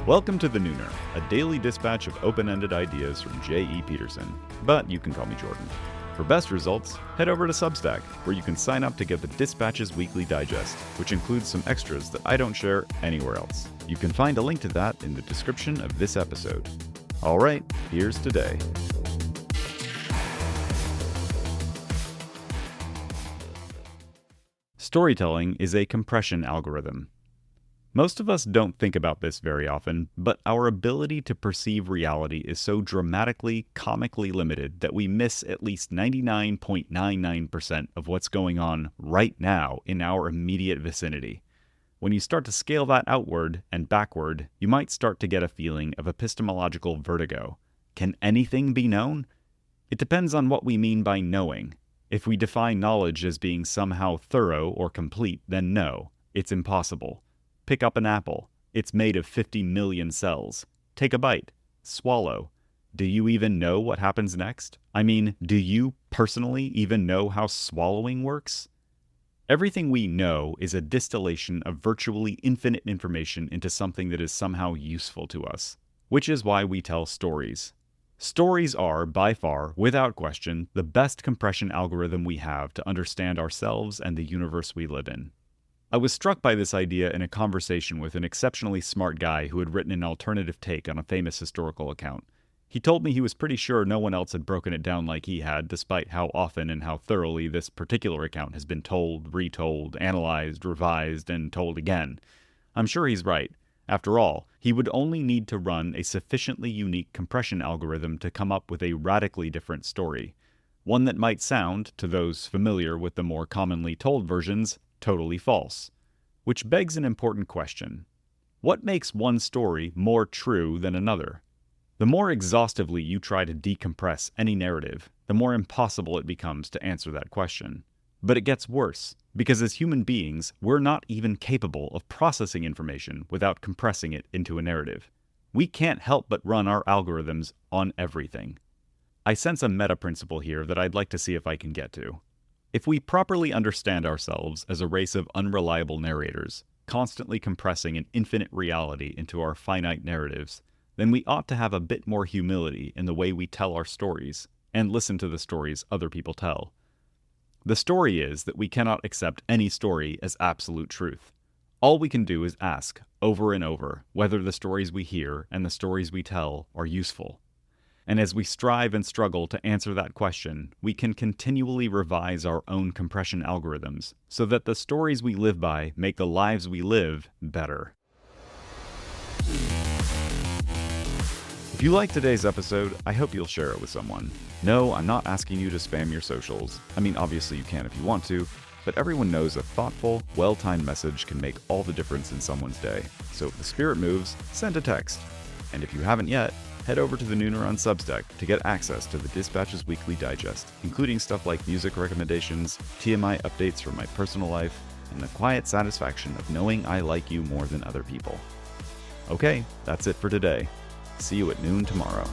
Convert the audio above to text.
Welcome to The Nooner, a daily dispatch of open-ended ideas from J.E. Peterson, but you can call me Jordan. For best results, head over to Substack, where you can sign up to get the Dispatch's Weekly Digest, which includes some extras that I don't share anywhere else. You can find a link to that in the description of this episode. Alright, here's today. Storytelling is a compression algorithm. Most of us don't think about this very often, but our ability to perceive reality is so dramatically, comically limited that we miss at least 99.99% of what's going on right now in our immediate vicinity. When you start to scale that outward and backward, you might start to get a feeling of epistemological vertigo. Can anything be known? It depends on what we mean by knowing. If we define knowledge as being somehow thorough or complete, then no, it's impossible. Pick up an apple. It's made of 50 million cells. Take a bite. Swallow. Do you even know what happens next? I mean, do you personally even know how swallowing works? Everything we know is a distillation of virtually infinite information into something that is somehow useful to us, which is why we tell stories. Stories are, by far, without question, the best compression algorithm we have to understand ourselves and the universe we live in. I was struck by this idea in a conversation with an exceptionally smart guy who had written an alternative take on a famous historical account. He told me he was pretty sure no one else had broken it down like he had, despite how often and how thoroughly this particular account has been told, retold, analyzed, revised, and told again. I'm sure he's right. After all, he would only need to run a sufficiently unique compression algorithm to come up with a radically different story. One that might sound, to those familiar with the more commonly told versions, totally false. Which begs an important question. What makes one story more true than another? The more exhaustively you try to decompress any narrative, the more impossible it becomes to answer that question. But it gets worse, because as human beings, we're not even capable of processing information without compressing it into a narrative. We can't help but run our algorithms on everything. I sense a meta principle here that I'd like to see if I can get to. If we properly understand ourselves as a race of unreliable narrators, constantly compressing an infinite reality into our finite narratives, then we ought to have a bit more humility in the way we tell our stories, and listen to the stories other people tell. The story is that we cannot accept any story as absolute truth. All we can do is ask, over and over, whether the stories we hear and the stories we tell are useful. And as we strive and struggle to answer that question, we can continually revise our own compression algorithms so that the stories we live by make the lives we live better. If you liked today's episode, I hope you'll share it with someone. No, I'm not asking you to spam your socials. I mean, obviously you can if you want to, but everyone knows a thoughtful, well-timed message can make all the difference in someone's day. So if the spirit moves, send a text. And if you haven't yet, head over to The Nooner on Substack to get access to the Dispatch's Weekly Digest, including stuff like music recommendations, TMI updates from my personal life, and the quiet satisfaction of knowing I like you more than other people. Okay, that's it for today. See you at noon tomorrow.